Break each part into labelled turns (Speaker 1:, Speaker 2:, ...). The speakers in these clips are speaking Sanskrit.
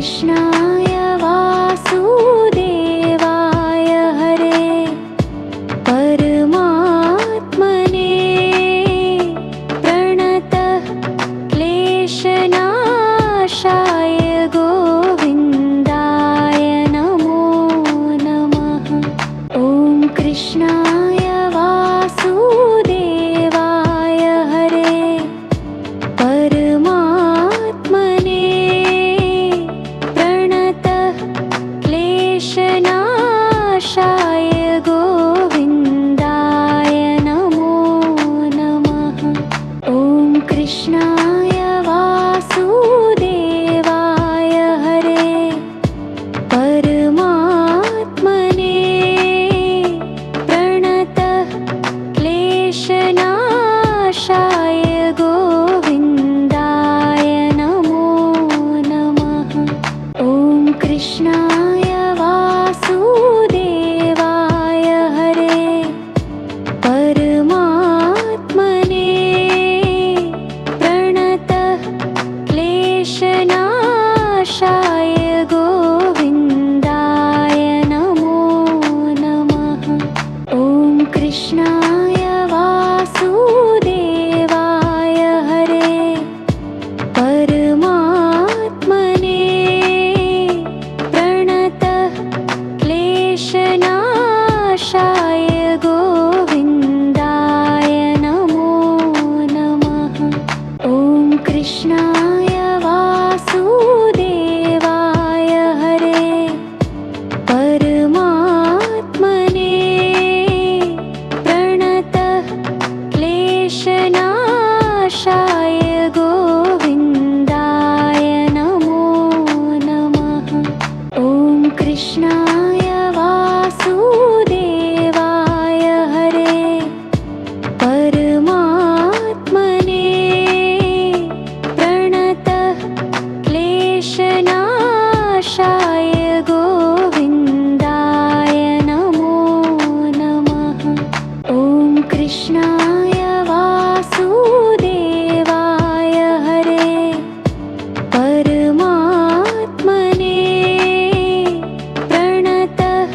Speaker 1: कृष्णाय वासुदेवाय हरे परमात्मने प्रणतः क्लेशनाशाय गोविन्दाय नमो नमः। ॐ कृष्णाय वासुदेवाय हरे परमात्मने प्रणतः क्लेशनाशाय गोविन्दाय नमो नमः। ॐ कृष्णाय वासुदेवाय हरे परमात्मने प्रणतः क्लेशनाशाय गोविन्दाय नमो नमः। ॐ कृष्णाय वासुदेवाय हरे परमात्मने प्रणतः क्लेशनाशाय गोविन्दाय नमो नमः। ॐ कृष्णाय वासुदेवाय हरे परमात्मने प्रणतः क्लेशनाशाय गोविन्दाय नमो नमः। ॐ कृष्णाय वासुदेवाय हरे परमात्मने प्रणतः क्लेशनाशाय गोविन्दाय नमो नमः। ॐ कृष्णाय वासुदेवाय हरे परमात्मने प्रणतः क्लेशनाशाय गोविन्दाय नमो नमः। ॐ कृष्णाय वासुदेवाय हरे परमात्मने प्रणतः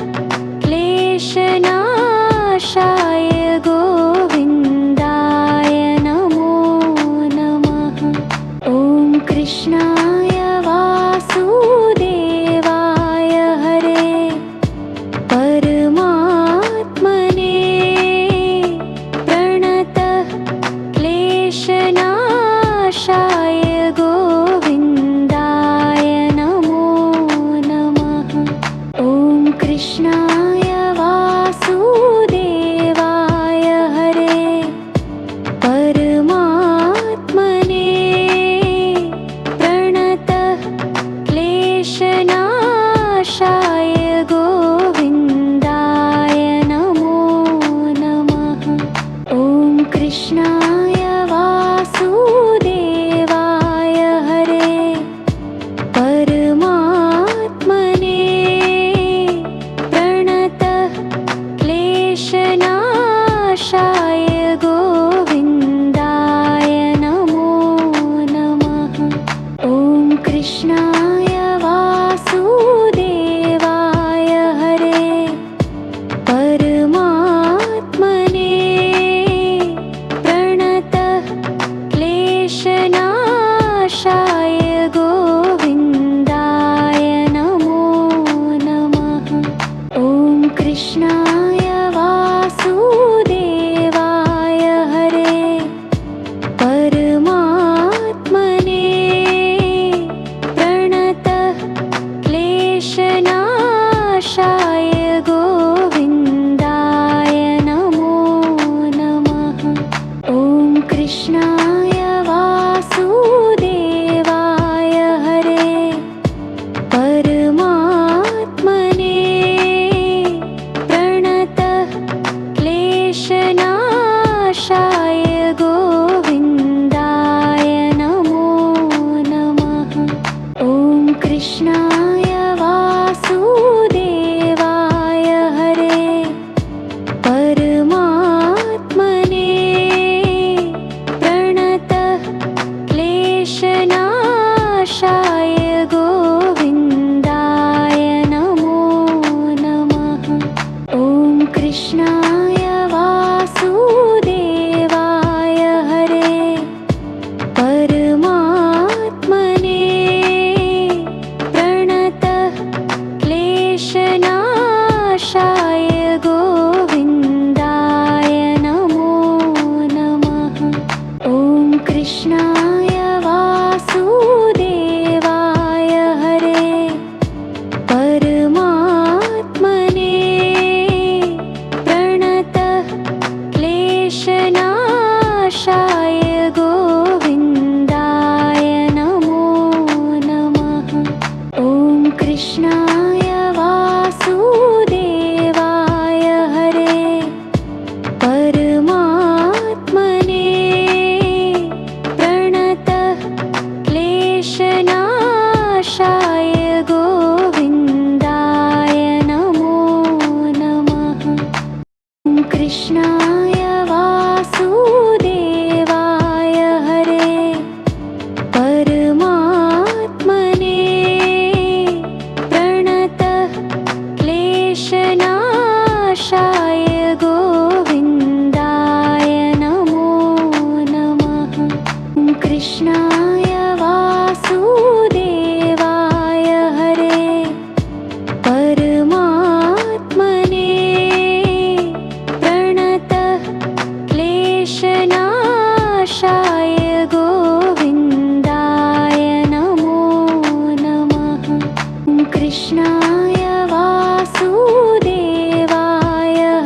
Speaker 1: क्लेशनाशाय गोविन्दाय नमो नमः। ॐ कृष्णाय वासुदेवाय हरे परमात्मने प्रणतः क्लेशनाशाय गोविन्दाय नमो नमः। ॐ कृष्णाय वासुदेवाय हरे परमात्मने प्रणतः क्लेशनाशाय गोविन्दाय नमो नमः। ॐ कृष्णाय वासुदेवाय हरे परमात्मने प्रणतः क्लेशनाशाय गोविन्दाय नमो नमः। ॐ कृष्णाय वासुदेवाय हरे परमात्मने प्रणतः क्लेशनाशाय गोविन्दाय नमो नमः। ॐ कृष्णाय वासुदेवाय हरे परमात्मने प्रणतः क्लेशनाशाय गोविन्दाय नमो नमः। ॐ कृष्णाय वासुदेवाय हरे परमात्मने प्रणतः क्लेशनाशाय गोविन्दाय नमो नमः। ॐ कृष्णाय वासुदेवाय हरे परमात्मने प्रणतः क्लेशनाशाय गोविन्दाय कृष्णाय वासुदेवाय हरे परमात्मने प्रणतः क्लेशनाशाय गोविन्दाय नमो नमः। कृष्णाय वासुदेवाय हरे परमात्मने प्रणतः क्लेशनाशाय गोविन्दाय नमो नमः। कृष्णाय वासुदेवाय हरे परमात्मने प्रणतः क्लेशनाशाय गोविन्दाय नमो नमः। कृष्णाय वासुदेवाय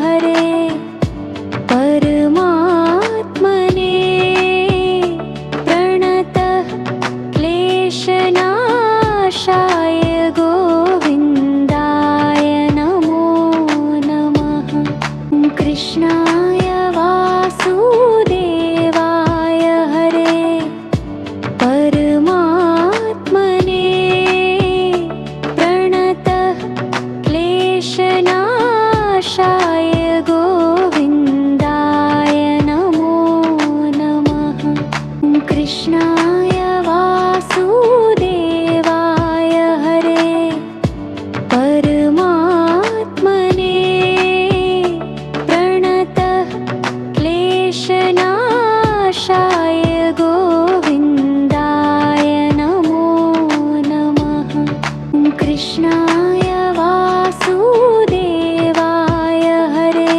Speaker 1: हरे परमात्मने प्रणतः क्लेशनाशाय गोविन्दाय नमो नमः। कृष्णाय वासुदेवाय हरे परमात्मने प्रणतः क्लेशनाशाय गोविन्दाय नमो नमः। कृष्णाय वासुदेवाय हरे परमात्मने प्रणतः क्लेशनाशाय गोविन्दाय नमो नमः। कृष्णाय वासुदेवाय हरे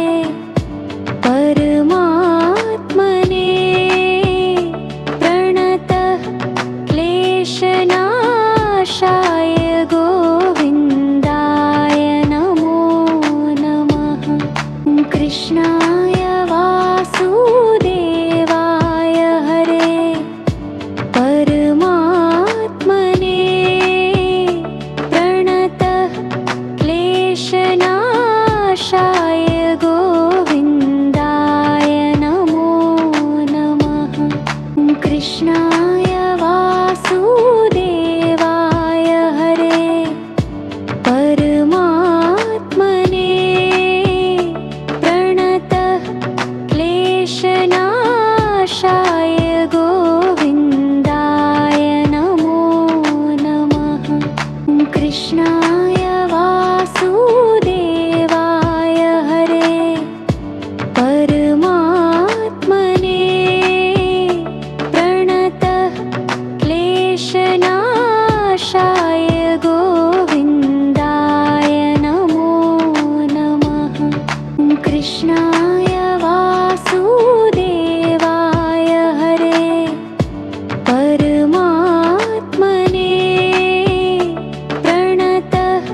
Speaker 1: परमात्मने प्रणतः क्लेशनाशाय गोविन्दाय नमो नमः। कृष्णाय वासुदेवाय हरे परमात्मने प्रणतः क्लेशनाशाय गोविन्दाय नमो नमः। कृष्णाय वासुदेवाय हरे परमात्मने प्रणतः क्लेशनाशाय गोविन्दाय नमो नमः। कृष्णाय वासुदेवाय हरे परमात्मने प्रणतः क्लेशनाशाय गोविन्दाय नमो नमः। कृष्णाय वासुदेवाय हरे परमात्मने प्रणतः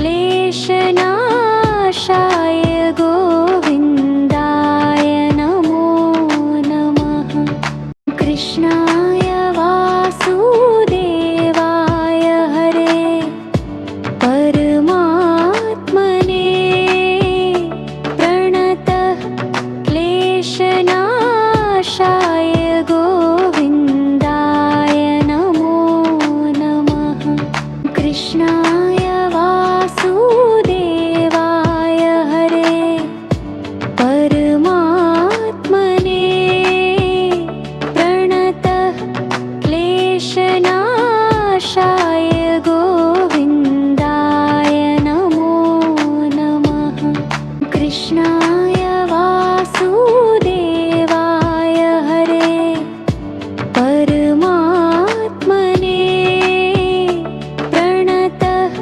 Speaker 1: क्लेशनाशाय गोविन्दाय नमो नमः। कृष्णाय वासुदेवाय हरे परमात्मने प्रणतः क्लेशनाशाय गोविन्दाय नमो नमः। कृष्णाय वासुदेवाय हरे परमात्मने प्रणतः क्लेशनाशाय गोविन्दाय नमो नमः। कृष्णाय वासुदेवाय हरे परमात्मने प्रणतः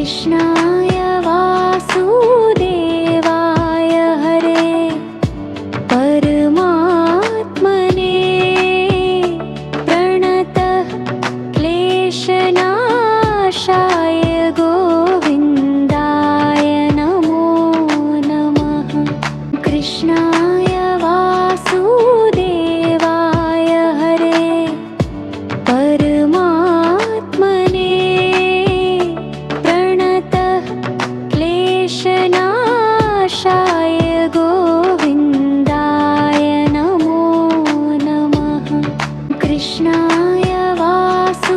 Speaker 1: कृष्णाय वासुदेवाय हरे परमात्मने प्रणतः क्लेशनाशाय गोविन्दाय नमो नमः कृष्णाय वासुदेवाय हरे परमात्मने प्रणतः क्लेशनाशाय गोविन्दाय नमो नमः कृष्णाय वासुदेवाय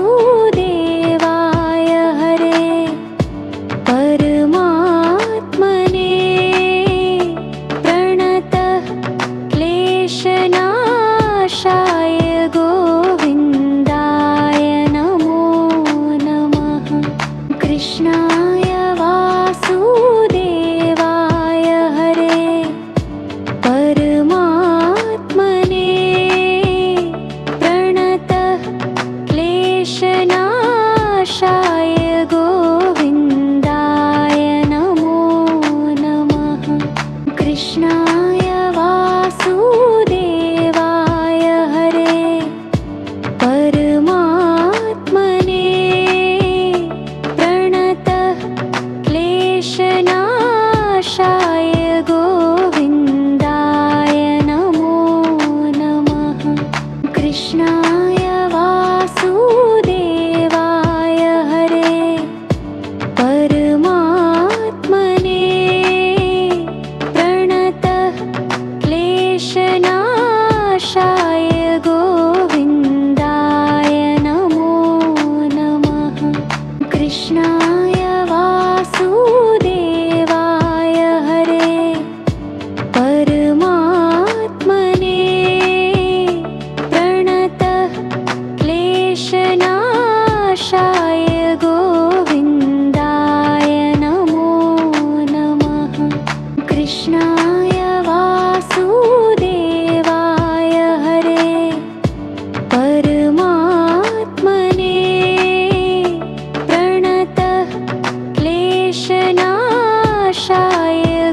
Speaker 1: हरे परमात्मने प्रणतः क्लेशनाशाय गोविन्दाय नमो नमः कृष्णाय वासुदेवाय हरे परमात्मने प्रणतः क्लेशनाशाय गोविन्दाय नमो नमः कृष्णाय वासुदेवाय हरे परमात्मने प्रणतः क्लेशनाशाय गोविन्दाय नमो नमः कृष्णाय वासुदेवाय हरे परमात्मने प्रणतः क्लेशनाशाय गोविन्दाय नमो नमः कृष्णाय वासुदेवाय हरे परमात्मने प्रणतः क्लेशनाशाय गोविन्दाय नमो नमः कृष्णाय वासुदेवाय हरे परमात्मने प्रणतः क्लेशनाशाय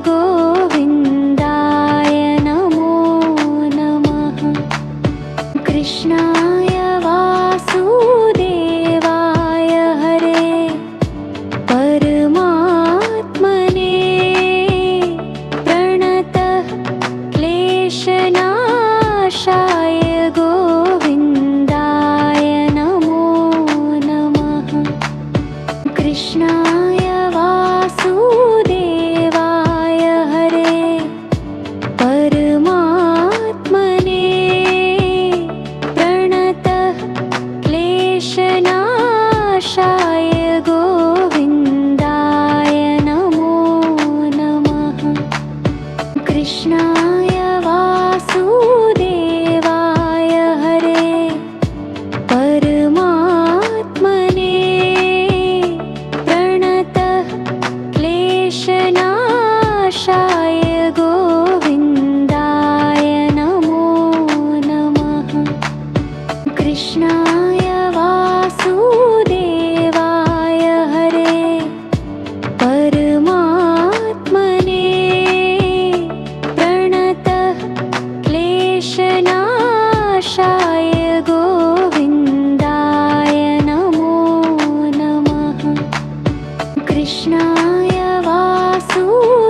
Speaker 1: गोविन्दाय नमो नमः कृष्णाय वासुदेवाय हरे परमात्मने प्रणतः क्लेशनाशाय गोविन्दाय नमो नमः कृष्णाय वासुदेवाय हरे परमात्मने प्रणतः क्लेशनाशाय गोविन्दाय नमो नमः कृष्णाय वासुदेवाय हरे परमात्मने प्रणतः क्लेशनाशाय गोविन्दाय नमो नमः कृष्णाय वासुदेवाय हरे परमात्मने प्रणतः क्लेशनाशाय गोविन्दाय नमो नमः कृष्णाय वासुदेवाय